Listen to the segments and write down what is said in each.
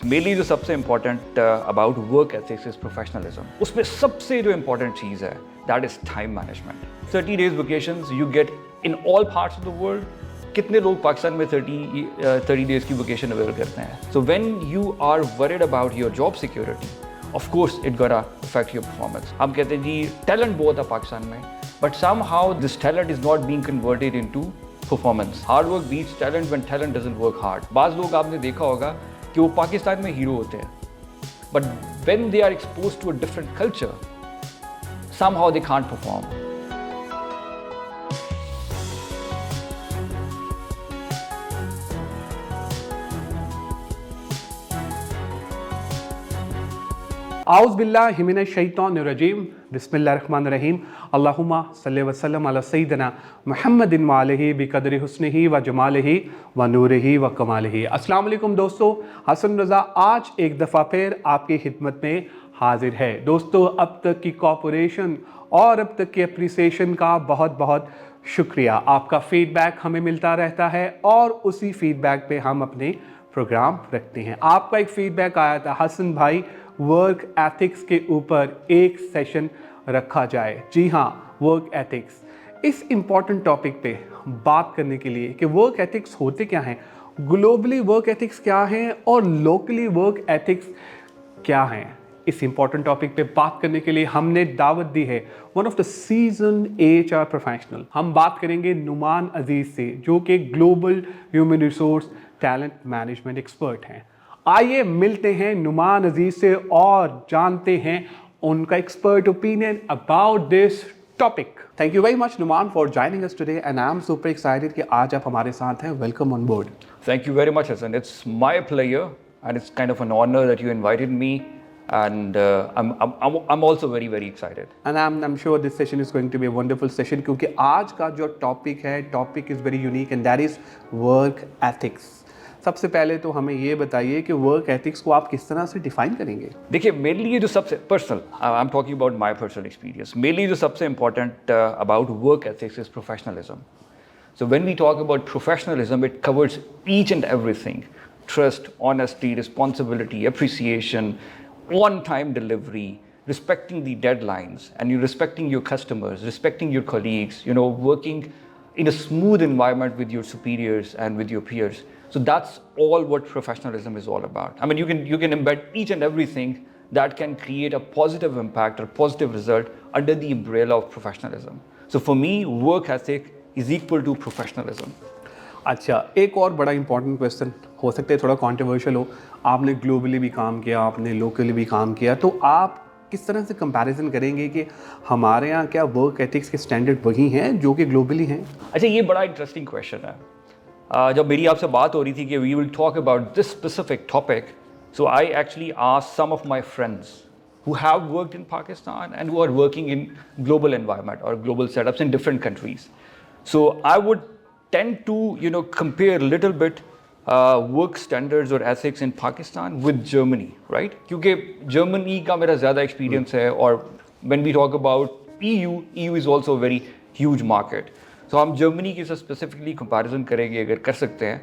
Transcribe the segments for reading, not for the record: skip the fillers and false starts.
Mainly जो सबसे important about work ethics is professionalism. उसमें सबसे जो इम्पॉर्टेंट चीज़ है that is time management. 30 days vacations you get in all parts of the world. कितने लोग पाकिस्तान में 30 डेज की वेकेशन अवेल करते हैं? So when you are worried about your job security, of course it gonna affect your performance. हम कहते हैं जी टैलेंट बहुत है पाकिस्तान में, but somehow this talent is not being converted into performance. Hard work beats talent when talent doesn't work hard. बाज़ लोग आपने देखा होगा कि वो पाकिस्तान में हीरो होते हैं, but when they are expose to a different culture somehow they can't perform. आउज़ बिल्लाहि मिनश शैतानिर-रजीम, बिस्मिल्लाहिर्रहमानिर्रहीम, अल्लाहुम्मा सल्लि व सल्लिम अला सय्यिदिना मुहम्मदिन व आलिहि बिक़द्रि हुस्निही व जमालिही व नूरिही व कमालिही। अस्सलाम वालेकुम दोस्तों, हसन रज़ा आज एक दफ़ा फिर आपकी खिदमत में हाजिर है। दोस्तों, अब तक की कोऑपरेशन और अब तक की अप्रिसिएशन का बहुत बहुत शुक्रिया। आपका फ़ीडबैक हमें मिलता रहता है और उसी फीडबैक पे हम अपने प्रोग्राम रखते हैं। आपका एक फ़ीडबैक आया था, हसन भाई वर्क एथिक्स के ऊपर एक सेशन रखा जाए। जी हाँ, वर्क एथिक्स, इस इम्पॉर्टेंट टॉपिक पे बात करने के लिए कि वर्क एथिक्स होते क्या हैं, ग्लोबली वर्क एथिक्स क्या हैं और लोकली वर्क एथिक्स क्या हैं, इस इम्पॉर्टेंट टॉपिक पे बात करने के लिए हमने दावत दी है one of the season HR professional. हम बात करेंगे नुमान अजीज से, जो कि global human resource talent management expert हैं। आइए मिलते हैं नुमान अजीज से और जानते हैं उनका expert opinion about this topic. Thank you very much Numan for joining us today and I am super excited कि आज आप हमारे साथ हैं। Welcome on board. Thank you very much, Hassan. It's my pleasure, and it's kind of an honor that you invited me, and I'm also very very excited. And I'm sure this session is going to be a wonderful session क्योंकि आज का जो topic है, topic is very unique and that is work ethics. सबसे पहले तो हमें ये बताइए कि वर्क एथिक्स को आप किस तरह से डिफाइन करेंगे? देखिए, मेरे लिए जो सबसे personal, I am talking about my personal experience, मेरे लिए जो सबसे important about work ethics is professionalism. So when we talk about professionalism, it covers each and everything: trust, honesty, responsibility, appreciation, on-time delivery, respecting the deadlines, and you respecting your customers, respecting your colleagues, working in a smooth environment with your superiors and with your peers. So that's all what professionalism is all about. I mean, you can embed each and everything that can create a positive impact or positive result under the umbrella of professionalism. So for me, work ethic is equal to professionalism. अच्छा, एक और बड़ा important question हो सकता है, थोड़ा controversial हो। आपने ग्लोबली भी काम किया, आपने लोकली भी काम किया, तो आप किस तरह से कंपैरिजन करेंगे कि हमारे यहाँ क्या वर्क एथिक्स के स्टैंडर्ड वही हैं जो कि ग्लोबली हैं? अच्छा, ये बड़ा इंटरेस्टिंग क्वेश्चन है। जब मेरी आपसे बात हो रही थी कि we will talk about this specific topic, so I actually asked some of my friends who have worked in Pakistan and who are working in global environment or global setups in different countries. So I would tend to, compare a little bit work standards or ethics in Pakistan with Germany, right? क्योंकि Germany का मेरा ज़्यादा experience है, और when we talk about EU is also a very huge market. So हम Germany की specifically comparison करेंगे अगर कर सकते हैं.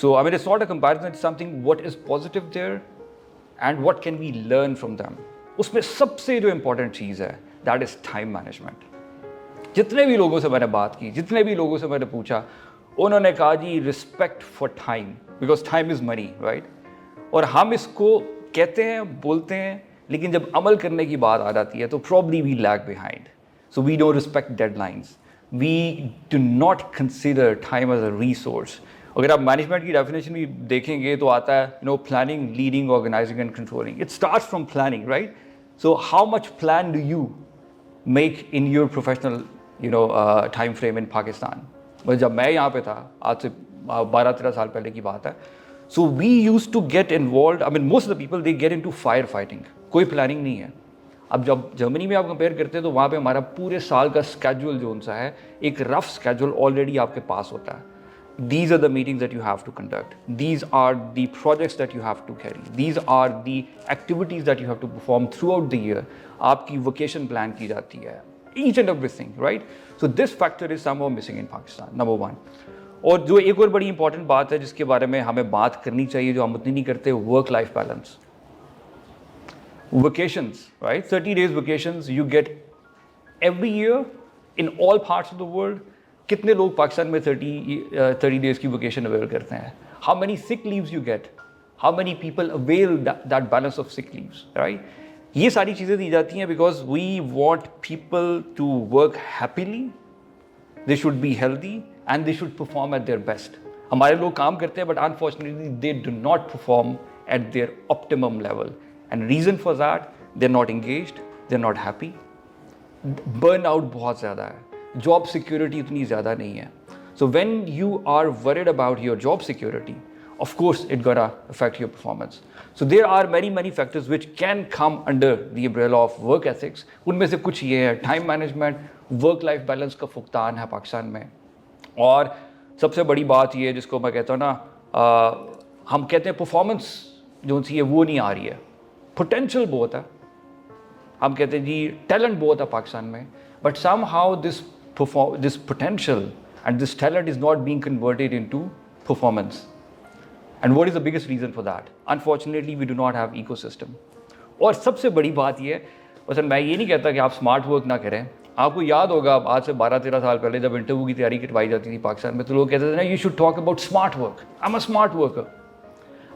So I mean, it's not a comparison, it's something what is positive there and what can we learn from them. उसमें सबसे जो important चीज़ है that is time management. जितने भी लोगों से मैंने बात की, जितने भी लोगों से मैंने पूछा, उन्होंने कहा जी respect for time, because time is money, right? और हम इसको कहते हैं, बोलते हैं, लेकिन जब अमल करने की बात आ जाती है तो probably we lag behind. So we don't respect deadlines, we do not consider time as a resource. अगर आप मैनेजमेंट की डेफिनेशन भी देखेंगे तो आता है planning, leading, organizing and controlling. It starts from planning, right? So how much plan do you make in your professional time frame in Pakistan? मतलब जब मैं यहाँ पे था, आज से 12-13 साल पहले की बात है, so we used to get involved. I mean, most of the people they get into fire fighting. कोई प्लानिंग नहीं है. अब जब जर्मनी में आप कंपेयर करते हैं तो वहाँ पे हमारा पूरे साल का स्केड्यूल जो सा है, एक रफ स्केड्यूल ऑलरेडी आपके पास होता है. These are the meetings that you have to conduct. These are the projects that you have to carry. These are the activities that you have to perform throughout the year. आपकी vacation plan की जाती है. Each and everything, right? So this factor is somehow missing in Pakistan, number one. और जो एक और बड़ी important बात है जिसके बारे में हमें बात करनी चाहिए, जो हम उतनी नहीं करते, work life balance. Vacations, right? 30 days vacations you get every year in all parts of the world. कितने लोग पाकिस्तान में 30 days की vacation avail करते हैं? How many sick leaves you get? How many people avail that balance of sick leaves, right? ये सारी चीज़ें दी जाती हैं because we want people to work happily, they should be healthy and they should perform at their best. हमारे लोग काम करते हैं but unfortunately they do not perform at their optimum level. And reason for that, they're not engaged, they're not happy. Burnout बहुत ज़्यादा है, job security उतनी ज़्यादा नहीं है. So when you are worried about your job security, of course it gonna affect your performance. So there are many factors which can come under the umbrella of work ethics. उनमें से कुछ ये है, time management, work life balance का फुकतान है पाकिस्तान में. और सबसे बड़ी बात ये है जिसको मैं कहता हूँ ना, हम कहते हैं परफॉर्मेंस जो सी है वो नहीं आ रही है. पोटेंशियल बहुत है, हम कहते हैं जी टैलेंट बहुत है पाकिस्तान में, but somehow this potential and this talent is not being converted into performance. And what is the biggest reason for that? Unfortunately we do not have ecosystem. और सबसे बड़ी बात ये है, वैसे मैं ये नहीं कहता कि आप स्मार्ट वर्क ना करें. आपको याद होगा आज से 12-13 साल पहले जब इंटरव्यू की तैयारी करवाई जाती थी पाकिस्तान में, तो लोग कहते थे ना, you should talk about smart work, I am a smart worker.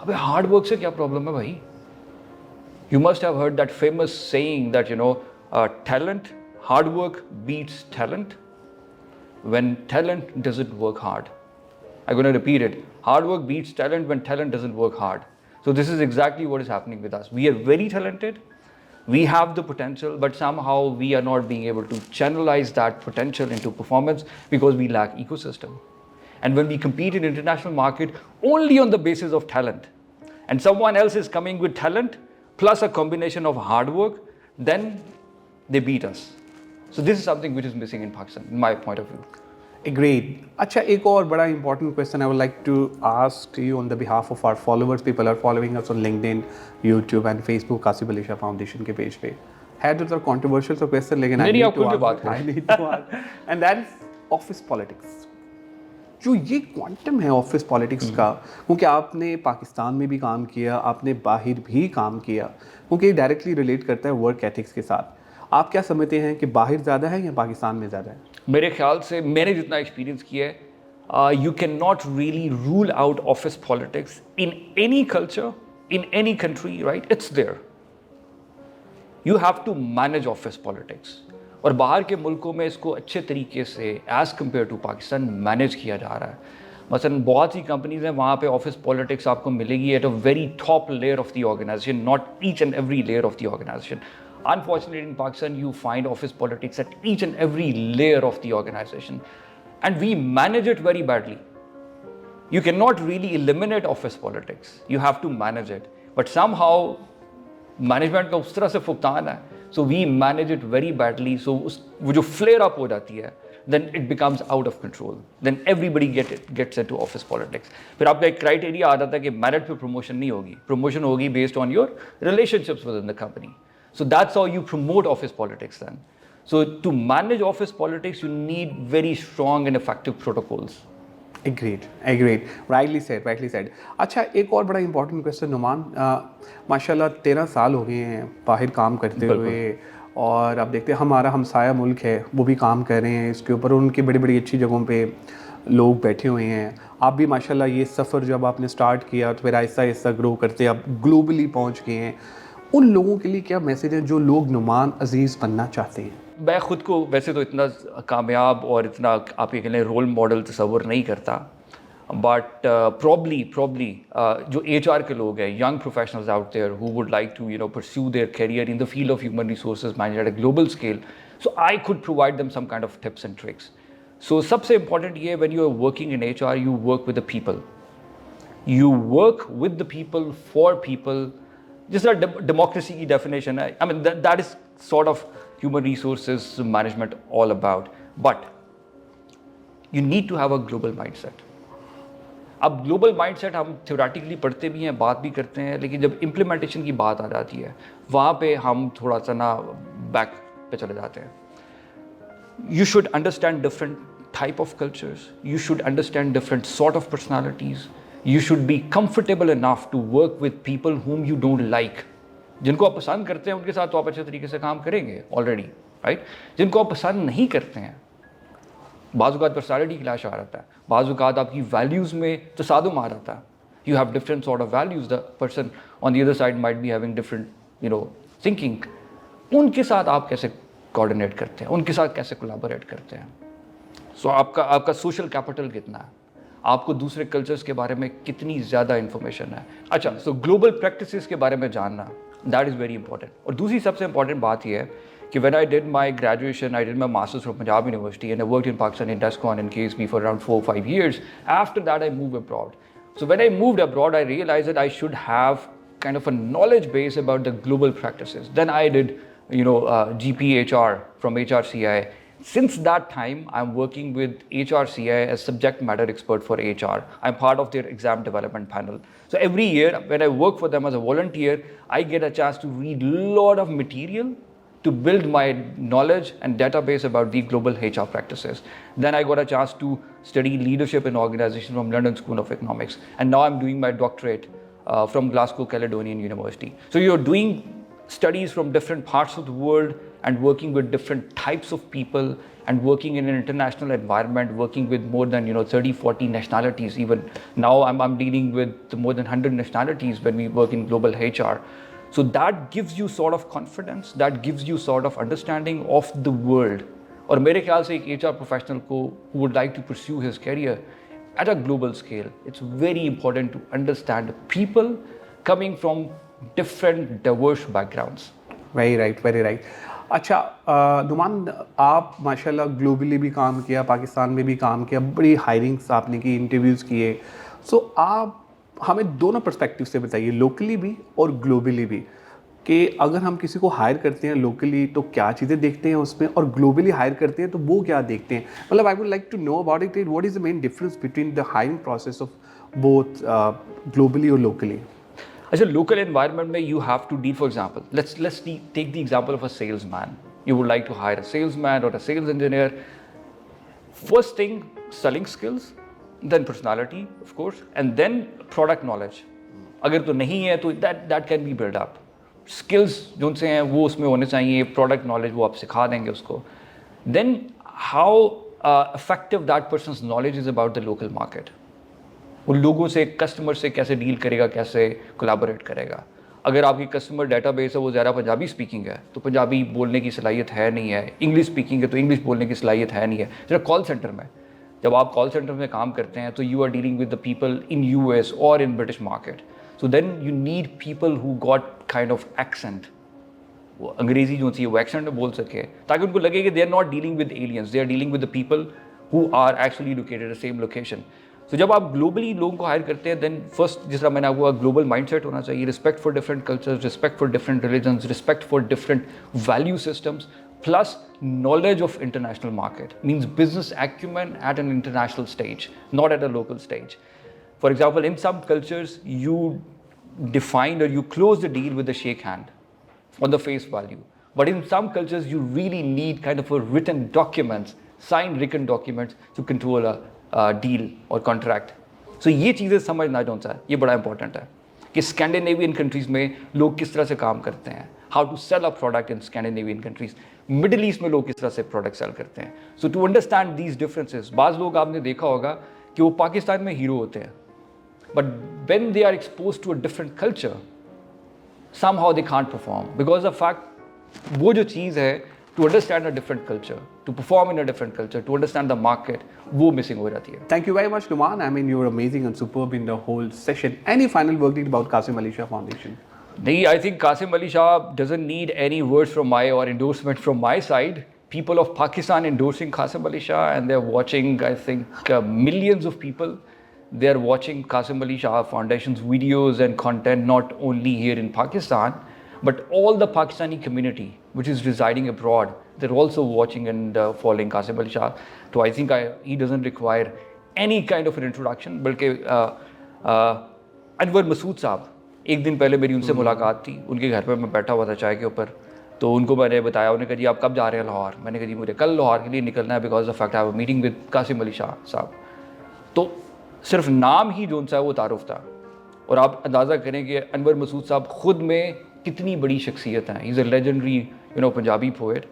अबे हार्ड वर्क से क्या प्रॉब्लम है भाई? You must have heard that famous saying that, hard work beats talent when talent doesn't work hard. I'm going to repeat it. Hard work beats talent when talent doesn't work hard. So this is exactly what is happening with us. We are very talented. We have the potential, but somehow we are not being able to channelize that potential into performance because we lack ecosystem. And when we compete in international market only on the basis of talent, and someone else is coming with talent, plus a combination of hard work, then they beat us. So this is something which is missing in Pakistan, in my point of view. Agreed. अच्छा, एक और बड़ा important question I would like to ask to you on the behalf of our followers. People are following us on LinkedIn, YouTube and Facebook, Qasib Ali Shah foundation के page पे. है तो थोड़ा controversial सा question, लेकिन I need to ask. And that is office politics. जो ये quantum है ऑफिस पॉलिटिक्स का, क्योंकि आपने पाकिस्तान में भी काम किया, आपने बाहर भी काम किया, क्योंकि ये डायरेक्टली रिलेट करता है वर्क एथिक्स के साथ. आप क्या समझते हैं कि बाहर ज़्यादा है या पाकिस्तान में ज़्यादा है? मेरे ख्याल से मैंने जितना एक्सपीरियंस किया है, you can not really rule out office politics in any culture, in any country, right? It's there. You have to manage office politics. और बाहर के मुल्कों में इसको अच्छे तरीके से as compare to Pakistan manage किया जा रहा है. मसलन बहुत सी कंपनीज हैं, वहाँ पे ऑफिस पॉलिटिक्स आपको मिलेगी at a very top layer of the organization, not each and every layer of the organization. Unfortunately in Pakistan you find office politics at each and every layer of the organization, and we manage it very badly. You cannot really eliminate office politics, you have to manage it, but somehow management का उस तरह से फुकतान है, so we manage it very badly. So वो जो flare up हो जाती है, then it becomes out of control, then everybody gets into office politics. फिर आपका एक criteria आ जाता है कि merit पे promotion नहीं होगी, promotion होगी based on your relationships within the company. So that's how you promote office politics then. So to manage office politics, you need very strong and effective protocols. Agreed. Rightly said. अच्छा, एक और बड़ा important question Numan, माशाल्लाह 13 साल हो गए हैं बाहर काम करते हुए, और आप देखते हैं हमारा हमसाया मुल्क है, वो भी काम कर रहे हैं इसके ऊपर, उनकी बड़ी बड़ी अच्छी जगहों पे लोग बैठे हुए हैं. आप भी माशाल्लाह ये सफ़र जब आपने स्टार्ट किया तो फिर आहिस्ता आहिस्ता ग्रो करते आप ग्लोबली पहुँच गए हैं. उन लोगों के लिए क्या मैसेज है जो लोग नुमान अजीज़ बनना चाहते हैं? मैं ख़ुद को वैसे तो इतना कामयाब और इतना आप ये कह लें रोल मॉडल तस्वर नहीं करता, बट प्रॉब्ली जो HR के लोग हैं, young professionals out there who would like to pursue their career in the field of human resources management at a global scale, so I could provide them some kind of tips and tricks. So सबसे important ये, when you are working in HR, you work with the people, you work with the people for people. जिस तरह democracy की definition है, I mean that is sort of human resources management all about, but you need to have a global mindset. अब global mindset हम theoretically पढ़ते भी हैं, बात भी करते हैं, लेकिन जब इम्प्लीमेंटेशन की बात आ जाती है वहाँ पे हम थोड़ा सा ना बैक पे चले जाते हैं. You should understand different type of cultures, you should understand different sort of personalities, you should be comfortable enough to work with people whom you don't like. जिनको आप पसंद करते हैं उनके साथ तो आप अच्छे तरीके से काम करेंगे ऑलरेडी, राइट? जिनको आप पसंद नहीं करते हैं, बाज़ औक़ात पर्सनालिटी क्लैश आ जाता है, बाज़ औक़ात आपकी वैल्यूज़ में तसादुम आ जाता है. You have different sort of values, the person on the other side might be having different thinking. उनके साथ आप कैसे कोऑर्डिनेट करते हैं, उनके साथ कैसे कोलैबोरेट करते हैं? सो आपका सोशल कैपिटल कितना है, आपको दूसरे कल्चर्स के बारे में कितनी ज़्यादा इन्फॉर्मेशन है. अच्छा, सो ग्लोबल प्रैक्टिसेस के बारे में जानना, दैट इज़ वेरी इंपॉर्टेंट. और दूसरी सबसे इंपॉर्टेंट बात यह है कि when I did my graduation, I did my masters from Punjab University and I worked in Pakistan in Descon and KSB for around 4 or 5 years. After that, I moved abroad. So when I moved abroad, I realized that I should have kind of a knowledge base about the global practices. Then I did, GPHR from HRCI. Since that time, I'm working with HRCI as subject matter expert for HR. I'm part of their exam development panel. So every year, when I work for them as a volunteer, I get a chance to read a lot of material to build my knowledge and database about the global HR practices. Then I got a chance to study leadership in organization from London School of Economics. And now I'm doing my doctorate from Glasgow Caledonian University. So you're doing studies from different parts of the world and working with different types of people and working in an international environment, working with more than 30, 40 nationalities. Even now I'm dealing with more than 100 nationalities when we work in global HR. So that gives you sort of confidence, that gives you sort of understanding of the world. और मेरे ख्याल से एक HR professional को who would like to pursue his career at a global scale, it's very important to understand people coming from different diverse backgrounds. Very right, very right. अच्छा नुमान, आप माशाल्लाह globally भी काम किया, पाकिस्तान में भी काम किया, बड़ी हायरिंग्स आपने की, इंटरव्यूज़ किए. सो आप हमें दोनों पर्सपेक्टिव से बताइए, लोकली भी और ग्लोबली भी, कि अगर हम किसी को हायर करते हैं लोकली तो क्या चीज़ें देखते हैं उसमें, और ग्लोबली हायर करते हैं तो वो क्या देखते हैं. मतलब I would like to know about it, what is the main difference between the hiring process of both globally और लोकली. अच्छा, लोकल एनवायरनमेंट में you have to deal, for example, let's take the example of a salesman. You would like to hire a salesman और a sales engineer. First thing, selling skills, then personality of course, and then product knowledge. अगर तो नहीं है तो that can be built up. Skills जो उनसे हैं वो उसमें होने चाहिए, product knowledge वो आप सिखा देंगे उसको. Then how effective that person's knowledge is about the local market. उन लोगों से, कस्टमर से कैसे डील करेगा, कैसे कोलैबोरेट करेगा. अगर आपकी कस्टमर डेटाबेस है वो ज़्यादा पंजाबी स्पीकिंग है तो पंजाबी बोलने की सलाहियत है नहीं है, इंग्लिश स्पीकिंग है तो इंग्लिश बोलने की सलाहियत है नहीं है. जरा कॉल सेंटर में, जब आप कॉल सेंटर में काम करते हैं तो you are dealing with the people in US और in British market. So then you need people who got kind of accent, वो अंग्रेजी जो होती है वो एक्सेंट में बोल सके, ताकि उनको लगे कि they are not dealing with aliens, they are dealing with the people who are actually located at the same location. So जब आप ग्लोबली लोगों को हायर करते हैं, देन फर्स्ट, जिस तरह मैंने आपको ग्लोबल माइंडसेट होना चाहिए, respect for different cultures, respect for different religions, respect for different value systems, plus knowledge of international market, means business acumen at an international stage, not at a local stage. For example, in some cultures you define or you close the deal with a shake hand on the face value, but in some cultures you really need kind of a written documents, signed written documents to control a deal or contract. So ये चीज़ें समझना जो है ये बड़ा important है कि Scandinavian countries में लोग किस तरह से काम करते हैं, how to sell a product in Scandinavian countries. Middle east में लोग किस तरह से प्रोडक्ट सेल करते हैं. सो टू अंडरस्टैंड दीज डिफरेंसेस, बाज़ लोग आपने देखा होगा कि वो पाकिस्तान में हीरो होते हैं, but when they are expose to a different culture somehow they can't perform because of fact वो जो चीज़ है to understand a different culture, to perform in a different culture, to understand the market, वो missing हो जाती है. Thank you very much, Nouman. I mean, you were amazing and superb in the whole session. Any final word about Qasim Ali Shah Foundation? I think Qasim Ali Shah doesn't need any words from my or endorsement from my side. People of Pakistan endorsing Qasim Ali Shah, and they're watching, I think, millions of people. They're watching Qasim Ali Shah Foundation's videos and content not only here in Pakistan, but all the Pakistani community which is residing abroad. They're also watching and following Qasim Ali Shah. So I think he doesn't require any kind of an introduction. बल्कि अनवर मसूद साहब, एक दिन पहले मेरी उनसे मुलाकात थी, उनके घर पर मैं बैठा हुआ था चाय के ऊपर, तो उनको मैंने बताया, उन्होंने कहा जी आप कब जा रहे हैं लाहौर? मैंने कहा जी मुझे कल लाहौर के लिए निकलना है because the fact I have a meeting with Qasim Ali Shah sahab. तो सिर्फ नाम ही जो सा वो तारुफ था, और आप अंदाज़ा करें कि अनवर मसूद साहब ख़ुद में कितनी बड़ी शख्सियत हैं। He is a legendary Punjabi poet.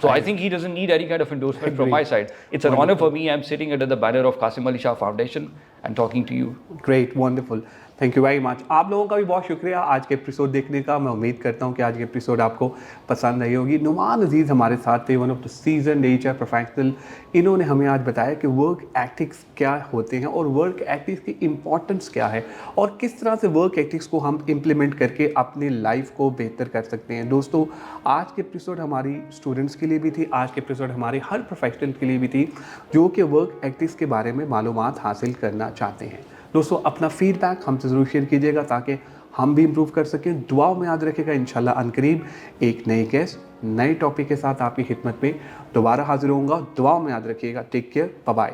So I think he doesn't need any kind of endorsement from my side. It's an honor for me. I'm sitting under the banner of Qasim Ali Shah Foundation and talking to you. Great, wonderful, thank you very much. आप लोगों का भी बहुत शुक्रिया आज के episode देखने का। मैं उम्मीद करता हूँ कि आज के एपिसोड आपको पसंद आई होगी। नुमान अजीज़ हमारे साथ थे, one of the season HR professional. इन्होंने हमें आज बताया कि वर्क एथिक्स क्या होते हैं और वर्क एथिक्स की इम्पोर्टेंस क्या है और किस तरह से वर्क एथिक्स को हम इम्प्लीमेंट करके अपनी लाइफ को बेहतर कर सकते हैं। दोस्तों, आज के एपिसोड हमारी स्टूडेंट्स के लिए भी थी, आज के एपिसोड हमारे हर प्रोफेशनल के लिए भी थी जो कि वर्क एथिक्स के बारे में मालूमात हासिल करना चाहते हैं। दोस्तों, अपना फीडबैक हमसे ज़रूर शेयर कीजिएगा ताकि हम भी इम्प्रूव कर सकें। दुआओं में याद रखिएगा, इंशाल्लाह अनकरीब एक नई गेस्ट नए टॉपिक के साथ आपकी खिदमत में दोबारा हाजिर होऊंगा। दुआओं में याद रखिएगा। Take care, bye bye.